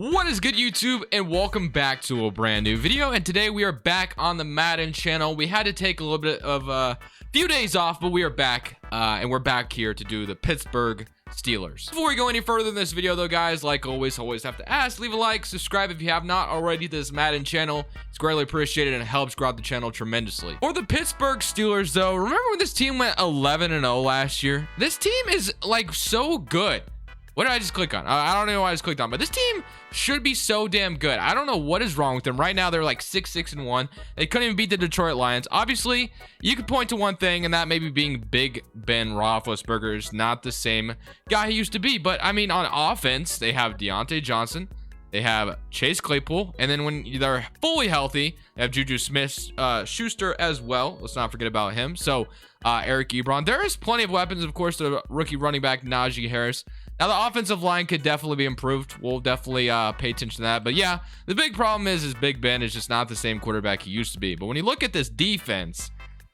What is good, YouTube, and welcome back to a brand new video. And today we are back on the Madden channel. We had to take a little bit of a few days off, but we are back, and we're back here to do the Pittsburgh Steelers. Before we go any further in this video, though, guys, like always have to ask, leave a like, subscribe if you have not already to this Madden channel. It's greatly appreciated and it helps grow the channel tremendously. For the Pittsburgh Steelers, though, remember when this team went 11-0 last year? This team is like so good. What did I just click on? I don't know what I just clicked on, but this team should be so damn good. I don't know what is wrong with them. Right now, they're like 6-1. They couldn't even beat the Detroit Lions. Obviously, you could point to one thing, and that maybe being Big Ben Roethlisberger is not the same guy he used to be. But, I mean, on offense, they have Deontay Johnson. They have Chase Claypool. And then when they're fully healthy, they have Juju Smith-Schuster as well. Let's not forget about him. So, Eric Ebron. There is plenty of weapons. Of course, the rookie running back, Najee Harris. Now, the offensive line could definitely be improved. We'll definitely pay attention to that. But, yeah, the big problem is Big Ben is just not the same quarterback he used to be. But when you look at this defense,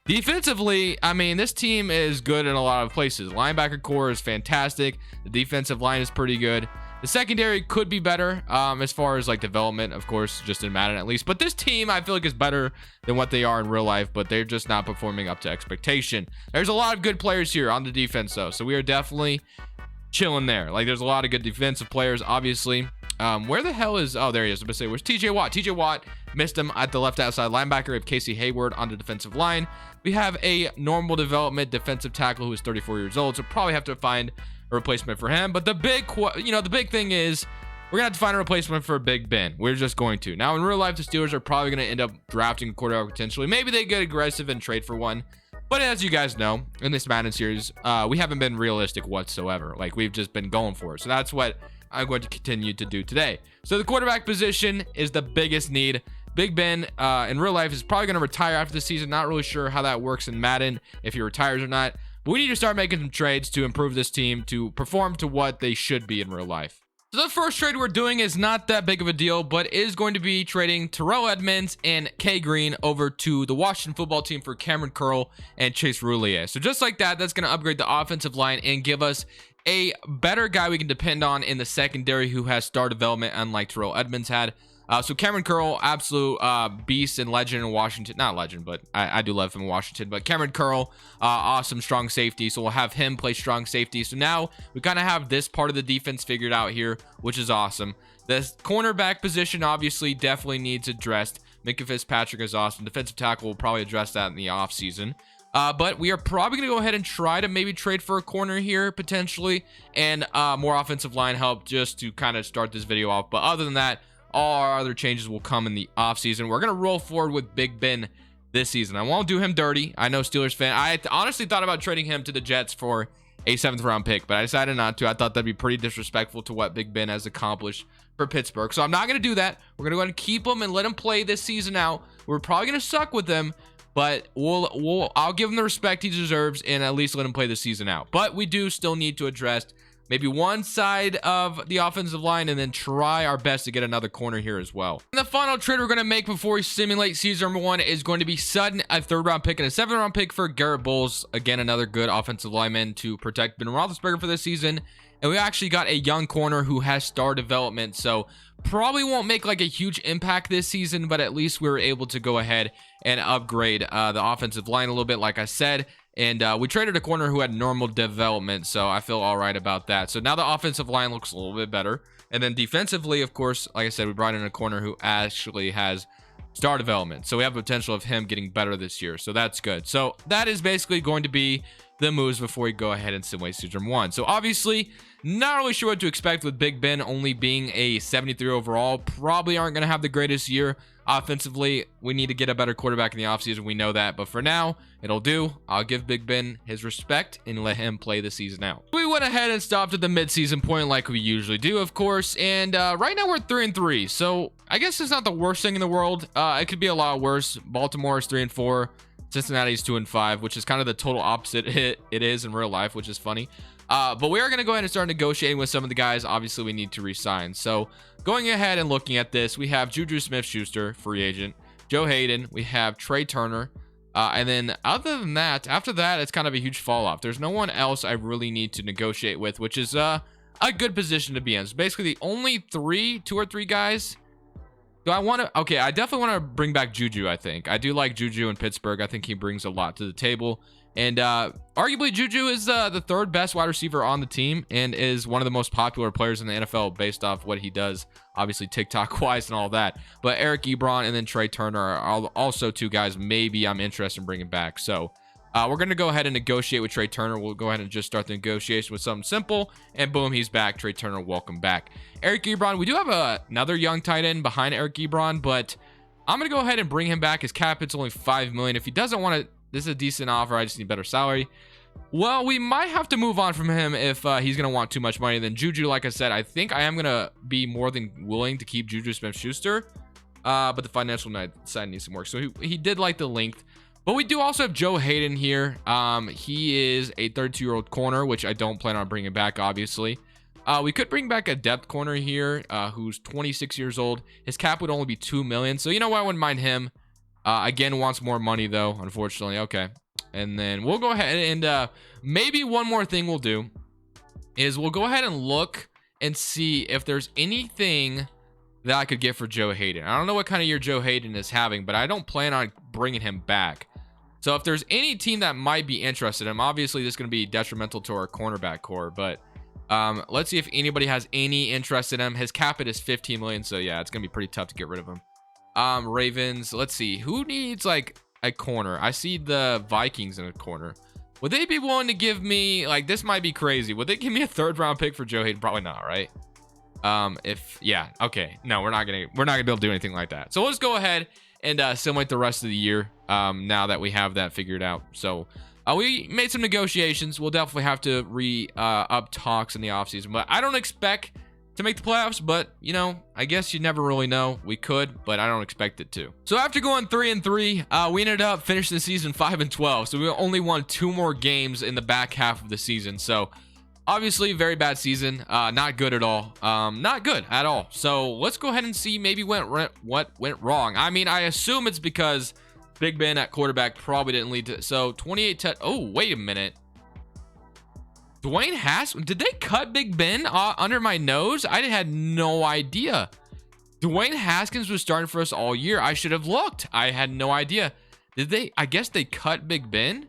defensively, I mean, this team is good in a lot of places. Linebacker core is fantastic. The defensive line is pretty good. The secondary could be better as far as, like, development, of course, just in Madden at least. But this team, I feel like, is better than what they are in real life, but they're just not performing up to expectation. There's a lot of good players here on the defense, though. So we are definitely chilling there. Like, there's a lot of good defensive players, obviously. Where the hell is... Oh, there he is. I'm going to say, where's TJ Watt? TJ Watt missed him at the left outside linebacker. We have Casey Hayward on the defensive line. We have a normal development defensive tackle who is 34 years old, so probably have to find a replacement for him. But the big thing is we're going to have to find a replacement for Big Ben. We're just going to. Now, in real life, the Steelers are probably going to end up drafting a quarterback potentially. Maybe they get aggressive and trade for one. But as you guys know, in this Madden series, we haven't been realistic whatsoever. Like, we've just been going for it. So that's what I'm going to continue to do today. So the quarterback position is the biggest need. Big Ben, in real life, is probably going to retire after the season. Not really sure how that works in Madden, if he retires or not. But we need to start making some trades to improve this team to perform to what they should be in real life. So the first trade we're doing is not that big of a deal, but is going to be trading Terrell Edmonds and K Green over to the Washington football team for Cameron Curl and Chase Roulier. So just like that, that's going to upgrade the offensive line and give us a better guy we can depend on in the secondary who has star development, unlike Terrell Edmonds had. So Cameron Curl, absolute beast and legend in Washington. Not legend, but I do love him in Washington. But Cameron Curl, awesome strong safety. So we'll have him play strong safety. So now we kind of have this part of the defense figured out here, which is awesome. The cornerback position obviously definitely needs addressed. Minka Fitzpatrick is awesome. Defensive tackle will probably address that in the offseason. But we are probably going to go ahead and try to maybe trade for a corner here, potentially. And more offensive line help just to kind of start this video off. But other than that, all our other changes will come in the offseason. We're going to roll forward with Big Ben this season. I won't do him dirty. I know Steelers fan. I honestly thought about trading him to the Jets for a 7th round pick, but I decided not to. I thought that'd be pretty disrespectful to what Big Ben has accomplished for Pittsburgh. So I'm not going to do that. We're going to go ahead and keep him and let him play this season out. We're probably going to suck with him, but I'll give him the respect he deserves and at least let him play the season out. But we do still need to address maybe one side of the offensive line and then try our best to get another corner here as well. And the final trade we're going to make before we simulate season number 1 is going to be Sutton, a 3rd round pick, and a 7th round pick for Garrett Bowles. Again, another good offensive lineman to protect Ben Roethlisberger for this season. And we actually got a young corner who has star development, so probably won't make like a huge impact this season, but at least we were able to go ahead and upgrade the offensive line a little bit, like I said. And we traded a corner who had normal development, so I feel all right about that. So now the offensive line looks a little bit better. And then defensively, of course, like I said, we brought in a corner who actually has star development. So we have potential of him getting better this year. So that's good. So that is basically going to be the moves before we go ahead and simulate season 1. So obviously, not really sure what to expect with Big Ben only being a 73 overall. Probably aren't going to have the greatest year. Offensively, we need to get a better quarterback in the offseason. We know that. But for now, it'll do. I'll give Big Ben his respect and let him play the season out. We went ahead and stopped at the midseason point like we usually do, of course. And right now we're 3-3. So I guess it's not the worst thing in the world. It could be a lot worse. Baltimore is 3-4. Cincinnati's 2-5, which is kind of the total opposite it is in real life, which is funny. But we are going to go ahead and start negotiating with some of the guys. Obviously, we need to resign. So going ahead and looking at this, we have Juju Smith-Schuster, free agent. Joe Hayden. We have Trey Turner. And then other than that, after that, it's kind of a huge fall off. There's no one else I really need to negotiate with, which is a a good position to be in. So basically the only two or three guys. Do I want to? Okay, I definitely want to bring back Juju. I think I do like Juju in Pittsburgh. I think he brings a lot to the table. And arguably, Juju is the third best wide receiver on the team and is one of the most popular players in the NFL based off what he does, obviously TikTok-wise and all that. But Eric Ebron and then Trey Turner are also two guys maybe I'm interested in bringing back. So we're going to go ahead and negotiate with Trey Turner. We'll go ahead and just start the negotiation with something simple. And boom, he's back. Trey Turner, welcome back. Eric Ebron, we do have another young tight end behind Eric Ebron, but I'm going to go ahead and bring him back. His cap hit's only $5 million. If he doesn't want to, this is a decent offer. I just need better salary. Well, we might have to move on from him if he's going to want too much money. Then Juju, like I said, I think I am going to be more than willing to keep Juju Smith-Schuster. But the financial side needs some work. So he did like the length. But we do also have Joe Hayden here. He is a 32-year-old corner, which I don't plan on bringing back, obviously. We could bring back a depth corner here who's 26 years old. His cap would only be $2 million. So you know what? I wouldn't mind him. Again, wants more money, though, unfortunately. Okay. And then we'll go ahead and maybe one more thing we'll do is we'll go ahead and look and see if there's anything that I could get for Joe Hayden. I don't know what kind of year Joe Hayden is having, but I don't plan on bringing him back. So if there's any team that might be interested in him, obviously this is going to be detrimental to our cornerback core, but let's see if anybody has any interest in him. His cap it is $15 million, so yeah, it's going to be pretty tough to get rid of him. Ravens, let's see. Who needs like a corner? I see the Vikings in a corner. Would they be willing to give me, like, this might be crazy. Would they give me a 3rd round pick for Joe Hayden? Probably not, right? Yeah, okay. No, we're not gonna be able to do anything like that. So let's go ahead and simulate the rest of the year now that we have that figured out. So we made some negotiations. We'll definitely have to up talks in the offseason, but I don't expect to make the playoffs, but you know, I guess you never really know. We could, but I don't expect it to. So after going 3-3, we ended up finishing the season 5-12. So we only won 2 more games in the back half of the season. So obviously very bad season, not good at all. Not good at all. So let's go ahead and see maybe what went wrong. I mean, I assume it's because Big Ben at quarterback probably didn't lead to, so 28 oh, wait a minute. Dwayne Haskins, did they cut Big Ben under my nose? I had no idea. Dwayne Haskins was starting for us all year. I should have looked. I had no idea. Did they? I guess they cut Big Ben.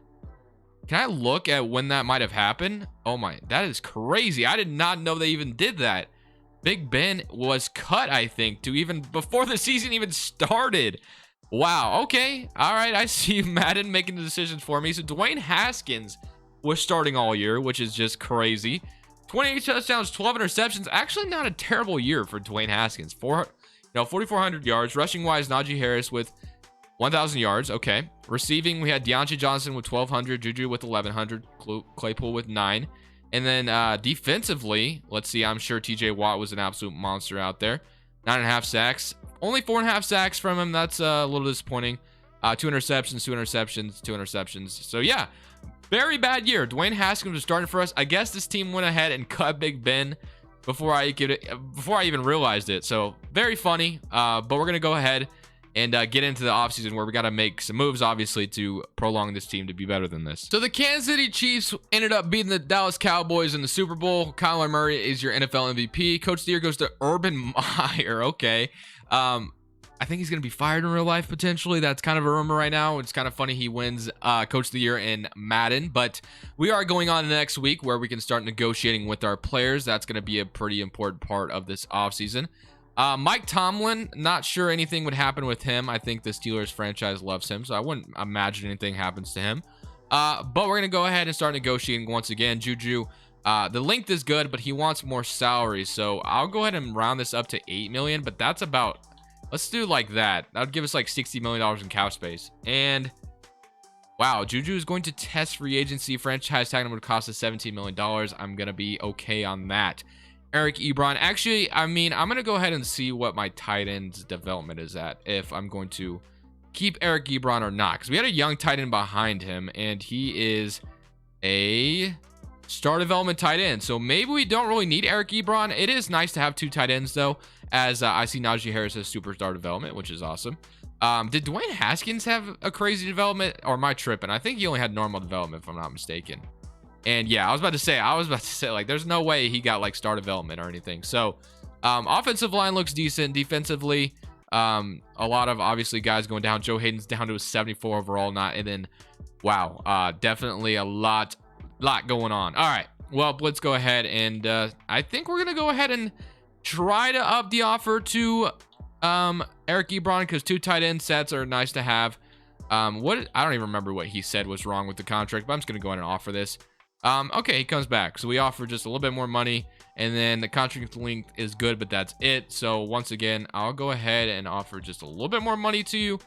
Can I look at when that might have happened? Oh my, that is crazy. I did not know they even did that. Big Ben was cut, I think, to even before the season even started. Wow. Okay. All right. I see Madden making the decisions for me. So Dwayne Haskins was starting all year, which is just crazy. 28 touchdowns, 12 interceptions. Actually, not a terrible year for Dwayne Haskins. 4,400 yards. Rushing wise, Najee Harris with 1,000 yards. Okay. Receiving, we had Deontay Johnson with 1,200, Juju with 1,100, Claypool with 9. And then defensively, let's see. I'm sure TJ Watt was an absolute monster out there. 9.5 sacks. Only 4.5 sacks from him. That's a little disappointing. 2 interceptions, 2 interceptions, 2 interceptions. So yeah. Very bad year. Dwayne Haskins was starting for us. I guess this team went ahead and cut Big Ben before I even realized it. So very funny. But we're gonna go ahead and get into the offseason where we got to make some moves, obviously, to prolong this team to be better than this. So the Kansas City Chiefs ended up beating the Dallas Cowboys in the Super Bowl. Kyler Murray is your NFL MVP. Coach of the Year goes to Urban Meyer. Okay. I think he's going to be fired in real life, potentially. That's kind of a rumor right now. It's kind of funny he wins Coach of the Year in Madden. But we are going on next week where we can start negotiating with our players. That's going to be a pretty important part of this offseason. Mike Tomlin, not sure anything would happen with him. I think the Steelers franchise loves him, so I wouldn't imagine anything happens to him. But we're going to go ahead and start negotiating once again. Juju, the length is good, but he wants more salary. So I'll go ahead and round this up to $8 million, but that's about... Let's do like that. That would give us like $60 million in cap space. And wow, Juju is going to test free agency. Franchise tag him would cost us $17 million. I'm going to be okay on that. Eric Ebron. Actually, I mean, I'm going to go ahead and see what my tight end's development is at, if I'm going to keep Eric Ebron or not. Because we had a young tight end behind him, and he is a star development tight end. So maybe we don't really need Eric Ebron. It is nice to have 2 tight ends, though, as I see Najee Harris as superstar development, which is awesome. Did Dwayne Haskins have a crazy development, or am I tripping? I think he only had normal development, if I'm not mistaken. And yeah, I was about to say, like, there's no way he got like star development or anything. So offensive line looks decent. Defensively, a lot of obviously guys going down. Joe Hayden's down to a 74 overall, and then wow, definitely a lot going on. All right, well, let's go ahead and I think we're gonna go ahead and try to up the offer to Eric Ebron, because 2 tight end sets are nice to have. I don't even remember what he said was wrong with the contract, but I'm just gonna go ahead and offer this. Okay, he comes back, so we offer just a little bit more money, and then the contract length is good, but that's it. So once again, I'll go ahead and offer just a little bit more money to you,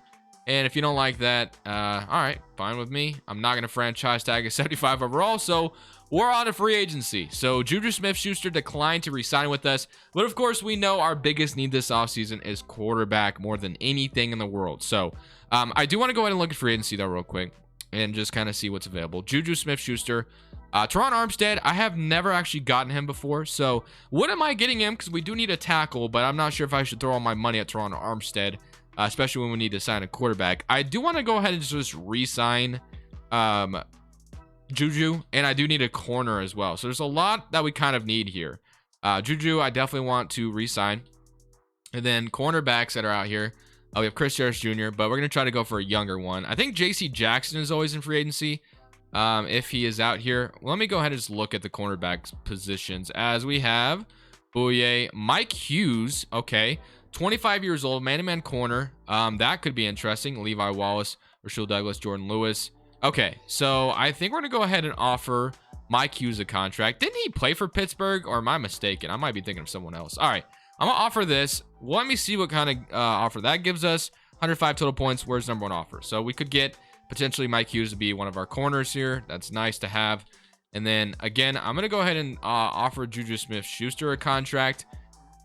and if you don't like that, all right, fine with me. I'm not gonna franchise tag a 75 overall, so we're on a free agency. So Juju Smith-Schuster declined to re-sign with us, but of course we know our biggest need this offseason is quarterback more than anything in the world. So I do want to go ahead and look at free agency though real quick and just kind of see what's available. Juju Smith-Schuster, Teron Armstead, I have never actually gotten him before, so what am I getting him? Because we do need a tackle, but I'm not sure if I should throw all my money at Teron Armstead, especially when we need to sign a quarterback. I do want to go ahead and just re-sign Juju, and I do need a corner as well. So there's a lot that we kind of need here. Juju, I definitely want to re-sign. And then cornerbacks that are out here. We have Chris Harris Jr., but we're going to try to go for a younger one. I think J.C. Jackson is always in free agency. If he is out here, let me go ahead and just look at the cornerbacks positions as we have Bouye, Mike Hughes. Okay, 25 years old, man-to-man corner. That could be interesting. Levi Wallace, Rasheed Douglas, Jordan Lewis. Okay, so I think we're gonna go ahead and offer Mike Hughes a contract. Didn't he play for Pittsburgh, or am I mistaken? I might be thinking of someone else. All right, I'm gonna offer this. Let me see what kind of offer that gives us. 105 total points. Where's number one offer? So we could get potentially Mike Hughes to be one of our corners here. That's nice to have. And then again, I'm gonna go ahead and offer Juju Smith-Schuster a contract.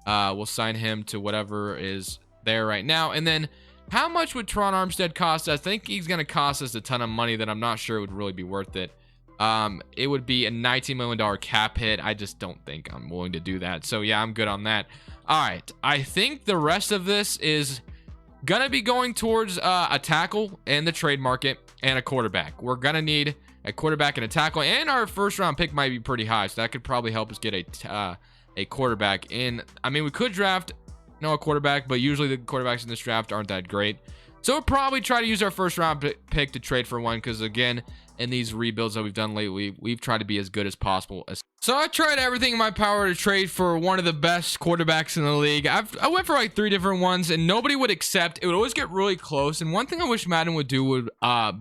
We'll sign him to whatever is there right now. And then how much would Teron Armstead cost? I think he's gonna cost us a ton of money that I'm not sure would really be worth it. It would be a $19 million cap hit. I just don't think I'm willing to do that. So yeah, I'm good on that. All right, I think the rest of this is gonna be going towards a tackle in the trade market and a quarterback. We're gonna need a quarterback and a tackle, and our first round pick might be pretty high, so that could probably help us get a quarterback in. I mean, we could draft a quarterback, but usually the quarterbacks in this draft aren't that great. So we'll probably try to use our first round pick to trade for one, because again, in these rebuilds that we've done lately, we've tried to be as good as possible. So I tried everything in my power to trade for one of the best quarterbacks in the league. I went for like 3 different ones, and nobody would accept. It would always get really close. And one thing I wish Madden would do would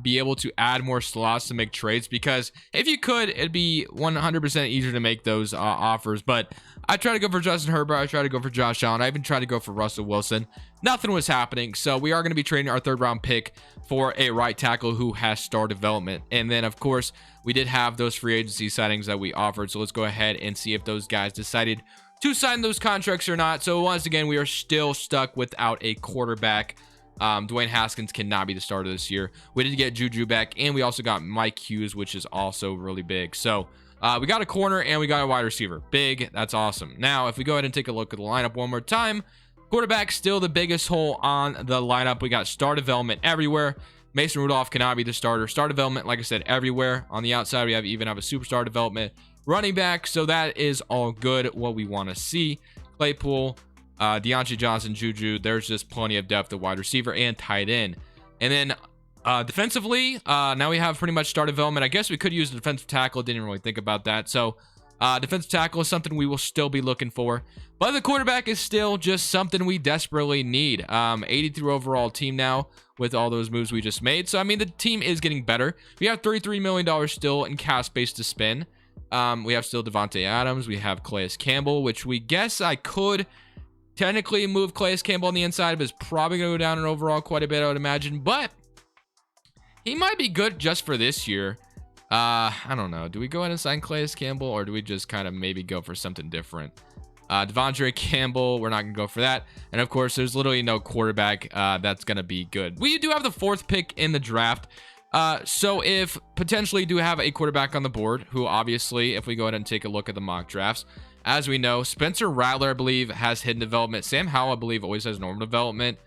be able to add more slots to make trades, because if you could, it'd be 100% easier to make those offers. But I tried to go for Justin Herbert. I tried to go for Josh Allen. I even tried to go for Russell Wilson. Nothing was happening. So we are going to be trading our 3rd round pick for a right tackle who has star development. And then, of course, we did have those free agency signings that we offered. So let's go ahead and see if those guys decided to sign those contracts or not. So once again, we are still stuck without a quarterback. Dwayne Haskins cannot be the starter this year. We did get Juju back, and we also got Mike Hughes, which is also really big. So we got a corner and we got a wide receiver. Big. That's awesome. Now, if we go ahead and take a look at the lineup one more time, quarterback still the biggest hole on the lineup. We got star development everywhere. Mason Rudolph cannot be the starter. Star development, like I said, everywhere. On the outside, we even have a superstar development running back. So that is all good, what we want to see. Claypool, Deontay Johnson, Juju. There's just plenty of depth at wide receiver and tight end. And then defensively, now we have pretty much star development. I guess we could use a defensive tackle. Didn't really think about that. So defensive tackle is something we will still be looking for. But the quarterback is still just something we desperately need. 83 overall team now with all those moves we just made. So, I mean, the team is getting better. We have $33 million still in cap space to spend. We have still Devontae Adams. We have Calais Campbell, which we guess I could technically move Calais Campbell on the inside, but it's probably going to go down in overall quite a bit, I would imagine. But he might be good just for this year. I don't know. Do we go ahead and sign Calais Campbell, or do we just kind of maybe go for something different? Devondre Campbell, we're not going to go for that. And of course, there's literally no quarterback that's going to be good. We do have the 4th pick in the draft. So if potentially do have a quarterback on the board, who obviously, if we go ahead and take a look at the mock drafts, as we know, Spencer Rattler, I believe, has hidden development. Sam Howell, I believe, always has normal development.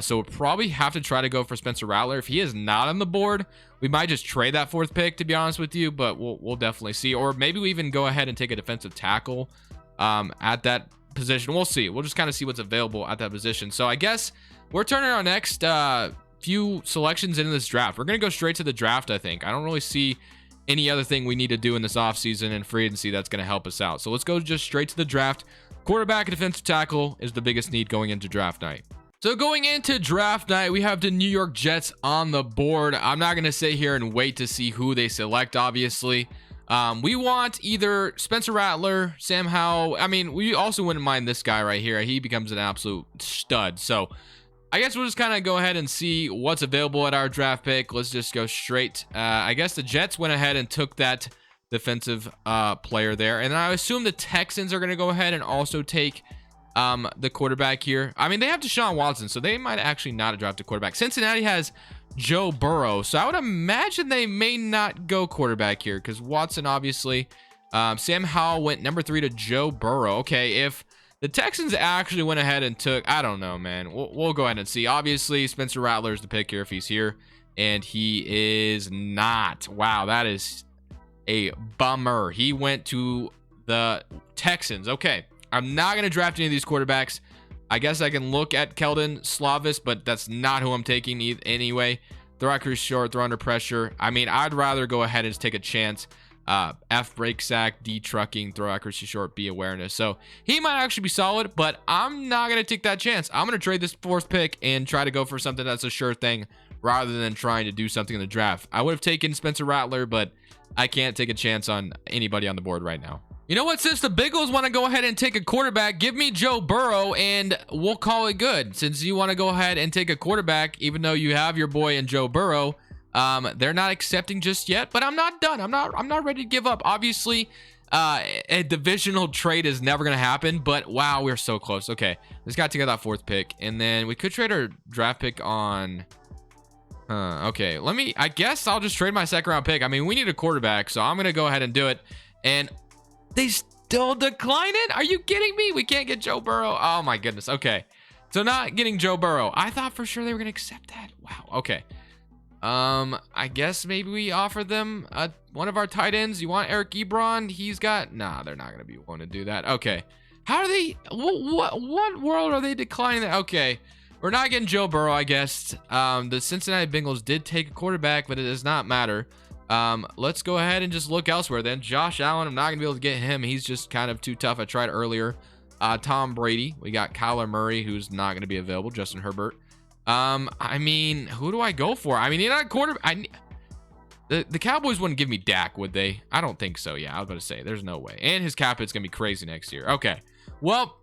So we'll probably have to try to go for Spencer Rattler. If he is not on the board, we might just trade that 4th pick, to be honest with you, but we'll definitely see. Or maybe we even go ahead and take a defensive tackle at that position. We'll see. We'll just kind of see what's available at that position. So I guess we're turning our next few selections into this draft. We're going to go straight to the draft, I think. I don't really see any other thing we need to do in this offseason and free agency that's going to help us out. So let's go just straight to the draft. Quarterback and defensive tackle is the biggest need going into draft night. So going into draft night, we have the New York Jets on the board. I'm not going to sit here and wait to see who they select, obviously. We want either Spencer Rattler, Sam Howell. I mean, we also wouldn't mind this guy right here. He becomes an absolute stud. So I guess we'll just kind of go ahead and see what's available at our draft pick. Let's just go straight. I guess the Jets went ahead and took that defensive player there. And I assume the Texans are going to go ahead and also take the quarterback here. I mean, they have Deshaun Watson, so they might actually not have drafted a quarterback. Cincinnati has Joe Burrow, so I would imagine they may not go quarterback here because Watson, obviously. Sam Howell went number 3 to Joe Burrow. Okay, if the Texans actually went ahead and took, I don't know, man. We'll go ahead and see. Obviously, Spencer Rattler is the pick here if he's here, and he is not. Wow, that is a bummer. He went to the Texans. Okay, I'm not going to draft any of these quarterbacks. I guess I can look at Keldon Slovis, but that's not who I'm taking anyway. Throw accuracy short, throw under pressure. I mean, I'd rather go ahead and just take a chance. F break sack, D trucking, throw accuracy short, B awareness. So he might actually be solid, but I'm not going to take that chance. I'm going to trade this 4th pick and try to go for something that's a sure thing rather than trying to do something in the draft. I would have taken Spencer Rattler, but I can't take a chance on anybody on the board right now. You know what? Since the Bengals want to go ahead and take a quarterback, give me Joe Burrow and we'll call it good. Since you want to go ahead and take a quarterback, even though you have your boy in Joe Burrow, they're not accepting just yet, but I'm not done. I'm not ready to give up. Obviously, a divisional trade is never going to happen, but wow, we're so close. Okay, let's got to get that 4th pick, and then we could trade our draft pick on... okay, I guess I'll just trade my 2nd round pick. I mean, we need a quarterback, so I'm going to go ahead and do it. And they still decline it? Are you kidding me? We can't get Joe Burrow. Oh my goodness. Okay. So not getting Joe Burrow. I thought for sure they were going to accept that. Wow. Okay. I guess maybe we offer them one of our tight ends. You want Eric Ebron? He's got... Nah, they're not going to be willing to do that. Okay. How are they... What world are they declining that? Okay. We're not getting Joe Burrow, I guess. The Cincinnati Bengals did take a quarterback, but it does not matter. Let's go ahead and just look elsewhere then. Josh Allen, I'm not gonna be able to get him. He's just kind of too tough. I tried earlier. Tom Brady, we got Kyler Murray, who's not gonna be available. Justin Herbert. I mean, who do I go for? I mean, you're not a quarterback. The Cowboys wouldn't give me Dak, would they? I don't think so. Yeah, I was about to say, there's no way. And his cap hit's gonna be crazy next year. Okay, well,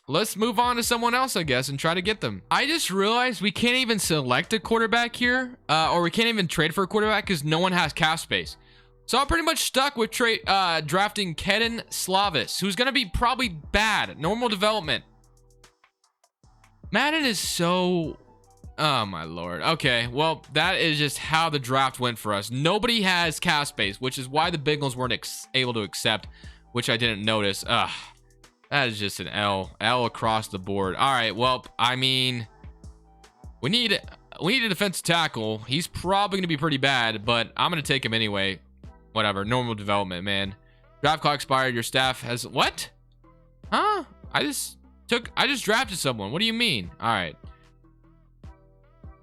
let's move on to someone else, I guess, and try to get them. I just realized we can't even select a quarterback here, or we can't even trade for a quarterback because no one has cap space. So I'm pretty much stuck with drafting Keldon Slovis, who's going to be probably bad. Normal development. Madden is so... Oh, my Lord. Okay, well, that is just how the draft went for us. Nobody has cap space, which is why the Bengals weren't able to accept, which I didn't notice. Ugh. That is just an L across the board. All right, well, I mean, we need a defensive tackle. He's probably going to be pretty bad, but I'm going to take him anyway. Whatever, normal development, man. Draft clock expired. Your staff has... What? Huh? I just drafted someone. What do you mean? All right.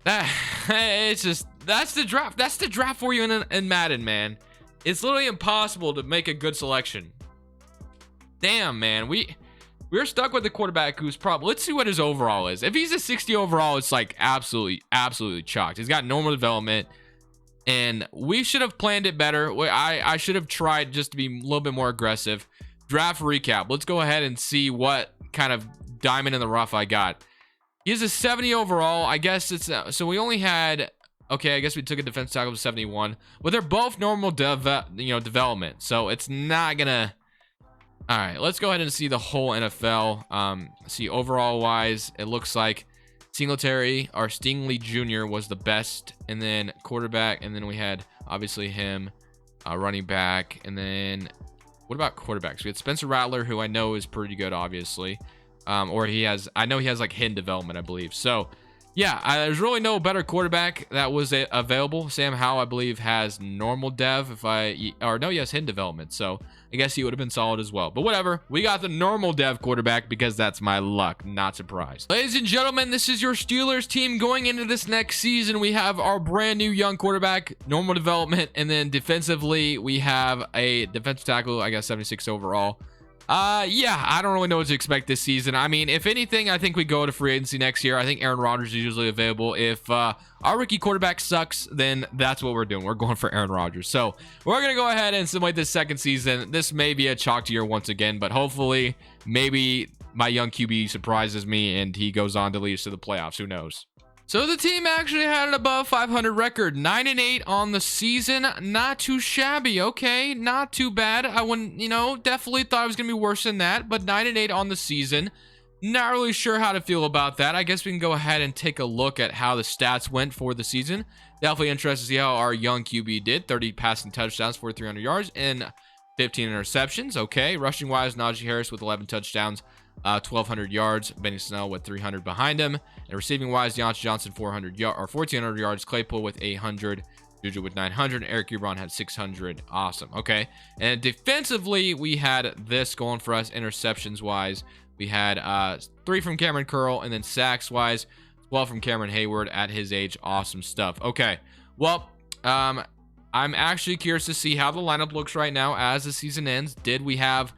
It's just... That's the draft. That's the draft for you in Madden, man. It's literally impossible to make a good selection. Damn, man. We're stuck with the quarterback who's probably... Let's see what his overall is. If he's a 60 overall, it's like absolutely chalked. He's got normal development, and we should have planned it better. I should have tried just to be a little bit more aggressive. Draft recap. Let's go ahead and see what kind of diamond in the rough I got. He has a 70 overall. I guess it's... So we only had... Okay, I guess we took a defensive tackle to 71. But they're both normal development, so it's not gonna... All right, let's go ahead and see the whole NFL. See overall wise, it looks like Singletary or Stingley Jr. was the best, and then quarterback, and then we had obviously him, running back, and then what about quarterbacks? We had Spencer Rattler, who I know is pretty good, obviously, or I know he has like hidden development, I believe. So Yeah, there's really no better quarterback that was available. Sam Howell, I believe, has normal dev. He has hidden development. So I guess he would have been solid as well. But whatever. We got the normal dev quarterback because that's my luck. Not surprised. Ladies and gentlemen, this is your Steelers team going into this next season. We have our brand new young quarterback, normal development, and then defensively, we have a defensive tackle, I guess 76 overall. Yeah, I don't really know what to expect this season. I mean, if anything, I think we go to free agency next year. I think Aaron Rodgers is usually available. If our rookie quarterback sucks, then that's what we're doing. We're going for Aaron Rodgers. So we're going to go ahead and simulate this second season. This may be a chalk year once again, but hopefully maybe my young QB surprises me and he goes on to lead us to the playoffs. Who knows? So the team actually had an above 500 record, 9-8 on the season. Not too shabby. Okay, not too bad. I wouldn't, definitely thought it was going to be worse than that, but 9-8 on the season. Not really sure how to feel about that. I guess we can go ahead and take a look at how the stats went for the season. Definitely interested to see how our young QB did. 30 passing touchdowns, 4,300 yards, and 15 interceptions. Okay, rushing wise, Najee Harris with 11 touchdowns. 1,200 yards. Benny Snell with 300 behind him. And receiving wise, Deontay Johnson 1,400 yards. Claypool with 800. Juju with 900. Eric Ebron had 600. Awesome. Okay. And defensively, we had this going for us. Interceptions wise, we had 3 from Cameron Curl, and then sacks wise, 12 from Cameron Hayward at his age. Awesome stuff. Okay. Well, I'm actually curious to see how the lineup looks right now as the season ends. Did we have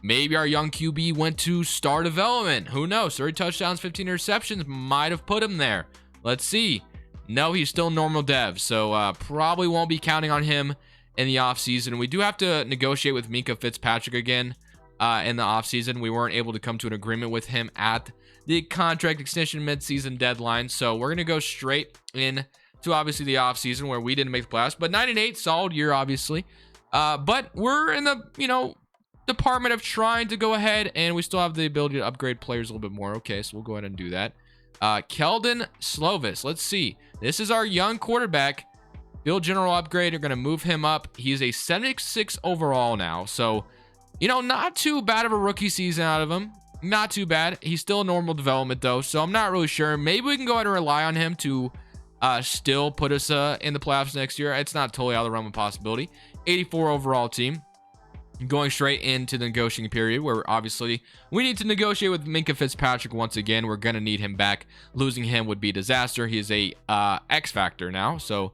maybe our young QB went to star development? Who knows? 30 touchdowns, 15 interceptions might have put him there. Let's see. No, he's still normal dev, so probably won't be counting on him in the offseason. We do have to negotiate with Minkah Fitzpatrick again in the offseason. We weren't able to come to an agreement with him at the contract extension midseason deadline, so we're going to go straight in to obviously the offseason where we didn't make the playoffs. But 9-8, solid year, obviously. But we're in the, department of trying to go ahead, and we still have the ability to upgrade players a little bit more. Okay, so we'll go ahead and do that. Keldon Slovis, let's see. This is our young quarterback. Field general upgrade. You're going to move him up. He's a 76 overall now, so not too bad of a rookie season out of him. Not too bad. He's still a normal development though, so I'm not really sure. Maybe we can go ahead and rely on him to still put us in the playoffs next year. It's not totally out of the realm of possibility. 84 overall team. Going straight into the negotiating period where obviously we need to negotiate with Minkah Fitzpatrick once again. We're going to need him back. Losing him would be disaster. He is a X factor now. So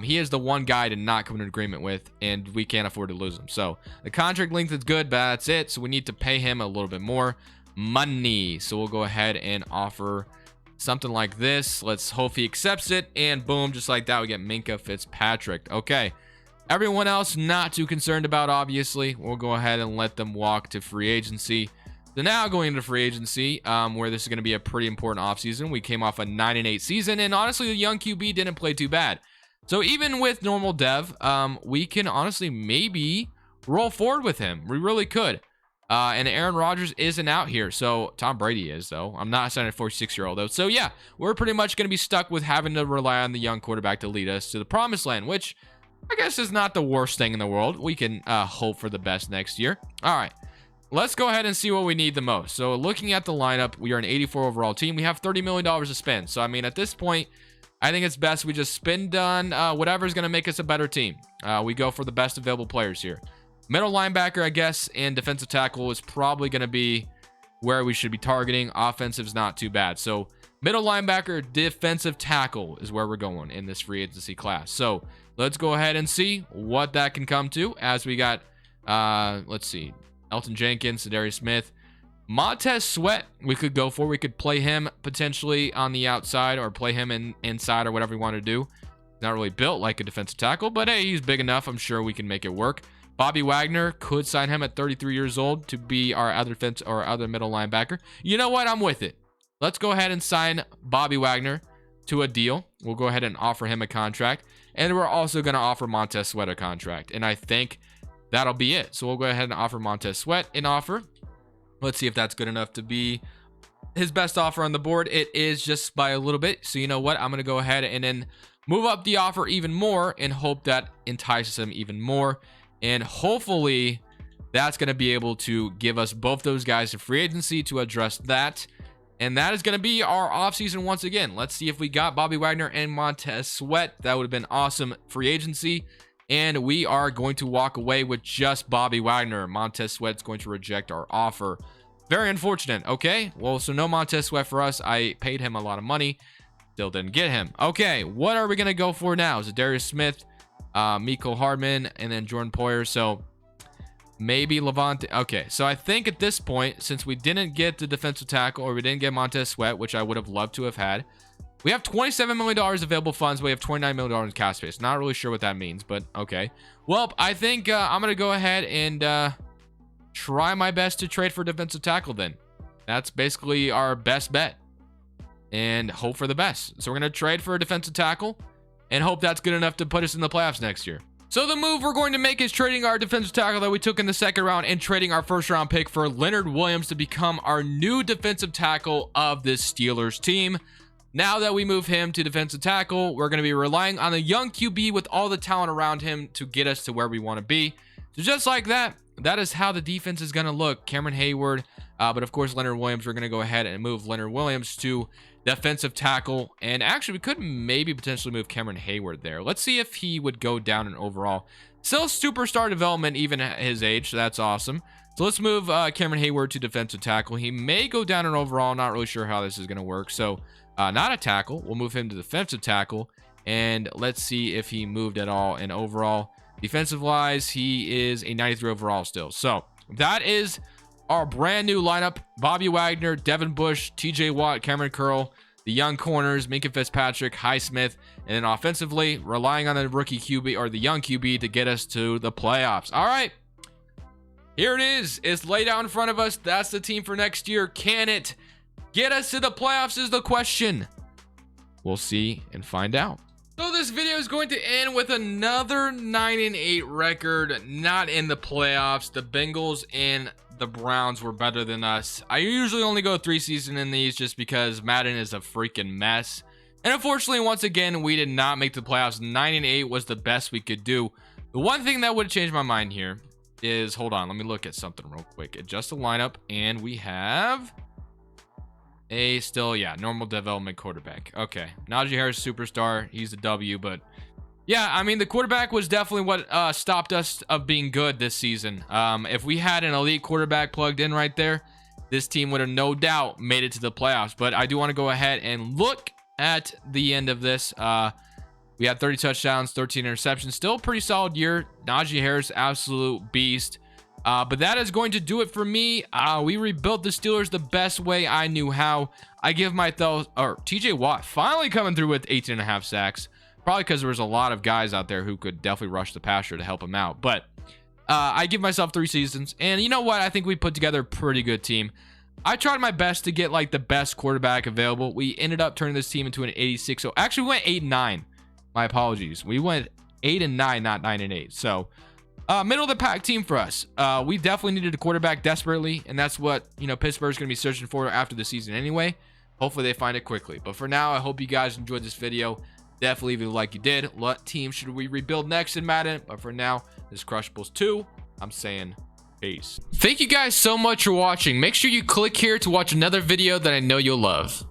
he is the one guy to not come to an agreement with, and we can't afford to lose him. So the contract length is good, but that's it. So we need to pay him a little bit more money. So we'll go ahead and offer something like this. Let's hope he accepts it. And boom, just like that, we get Minkah Fitzpatrick. Okay. Everyone else, not too concerned about, obviously. We'll go ahead and let them walk to free agency. So now going into free agency, where this is going to be a pretty important offseason. We came off a 9-8 season, and honestly, the young QB didn't play too bad. So even with normal dev, we can honestly maybe roll forward with him. We really could. And Aaron Rodgers isn't out here. So Tom Brady is, though. I'm not signing a 46-year-old, though. So yeah, we're pretty much going to be stuck with having to rely on the young quarterback to lead us to the promised land, which I guess is not the worst thing in the world. We can hope for the best next year. All right, let's go ahead and see what we need the most. So looking at the lineup, we are an 84 overall team. We have $30 million to spend. So, I mean, at this point, I think it's best we just spend on whatever is going to make us a better team. We go for the best available players here. Middle linebacker, I guess, and defensive tackle is probably going to be where we should be targeting. Offensive's not too bad. So middle linebacker, defensive tackle is where we're going in this free agency class. So let's go ahead and see what that can come to as we got, let's see, Elton Jenkins, Darius Smith, Montez Sweat we could go for. We could play him potentially on the outside or play him inside or whatever we want to do. Not really built like a defensive tackle, but hey, he's big enough. I'm sure we can make it work. Bobby Wagner, could sign him at 33 years old to be our other middle linebacker. You know what? I'm with it. Let's go ahead and sign Bobby Wagner to a deal. We'll go ahead and offer him a contract. And we're also going to offer Montez Sweat a contract. And I think that'll be it. So we'll go ahead and offer Montez Sweat an offer. Let's see if that's good enough to be his best offer on the board. It is just by a little bit. So you know what? I'm going to go ahead and then move up the offer even more and hope that entices him even more. And hopefully that's going to be able to give us both those guys to free agency to address that. And that is going to be our offseason once again. Let's see if we got Bobby Wagner and Montez Sweat. That would have been awesome free agency. And we are going to walk away with just Bobby Wagner. Montez Sweat's going to reject our offer. Very unfortunate. Okay, well, so no Montez Sweat for us. I paid him a lot of money. Still didn't get him. Okay, what are we going to go for now? Is it Darius Smith, Miko Hardman, and then Jordan Poyer? So maybe Levante. Okay, so I think at this point, since we didn't get the defensive tackle or we didn't get Montez Sweat, which I would have loved to have had, we have $27 million available funds. We have $29 million in cap space. Not really sure what that means, but okay. Well, I think I'm going to go ahead and try my best to trade for defensive tackle then. That's basically our best bet. And hope for the best. So we're going to trade for a defensive tackle and hope that's good enough to put us in the playoffs next year. So the move we're going to make is trading our defensive tackle that we took in the second round and trading our first round pick for Leonard Williams to become our new defensive tackle of this Steelers team. Now that we move him to defensive tackle, we're going to be relying on a young QB with all the talent around him to get us to where we want to be. So just like that, that is how the defense is going to look. Cameron Hayward, but of course Leonard Williams, we're going to go ahead and move Leonard Williams to defensive tackle. And actually, we could maybe potentially move Cameron Hayward there. Let's see if he would go down in overall. Still superstar development even at his age, so that's awesome. So let's move Cameron Hayward to defensive tackle. He may go down in overall. Not really sure how this is going to work. So not a tackle. We'll move him to defensive tackle. And let's see if he moved at all in overall. Defensive wise, he is a 93 overall still. So that is our brand new lineup. Bobby Wagner, Devin Bush, TJ Watt, Cameron Curl, the young corners, Minkah Fitzpatrick, Highsmith, and then offensively, relying on the rookie QB or the young QB to get us to the playoffs. All right, here it is. It's laid out in front of us. That's the team for next year. Can it get us to the playoffs is the question. We'll see and find out. So this video is going to end with another 9-8 record, not in the playoffs. The Bengals and the Browns were better than us. I usually only go 3 seasons in these just because Madden is a freaking mess. And unfortunately, once again, we did not make the playoffs. 9-8 was the best we could do. The one thing that would have changed my mind here is, hold on, let me look at something real quick. Adjust the lineup, and we have a still, yeah, normal development quarterback. Okay, Najee Harris, superstar. He's a W, but yeah, I mean, the quarterback was definitely what stopped us of being good this season. If we had an elite quarterback plugged in right there, this team would have no doubt made it to the playoffs. But I do want to go ahead and look at the end of this. We had 30 touchdowns, 13 interceptions. Still a pretty solid year. Najee Harris, absolute beast. But that is going to do it for me. We rebuilt the Steelers the best way I knew how. I give my thoughts, or TJ Watt finally coming through with 18.5 sacks. Probably because there was a lot of guys out there who could definitely rush the passer to help him out. But I give myself 3 seasons. And you know what? I think we put together a pretty good team. I tried my best to get like the best quarterback available. We ended up turning this team into an 86. So actually we went 8-9. My apologies. We went 8-9, not 9-8. So middle of the pack team for us. We definitely needed a quarterback desperately, and that's what, you know, Pittsburgh's going to be searching for after the season anyway. Hopefully they find it quickly. But for now, I hope you guys enjoyed this video. Definitely leave it like you did. What team should we rebuild next in Madden? But for now, this is Crushables 2. I'm saying peace. Thank you guys so much for watching. Make sure you click here to watch another video that I know you'll love.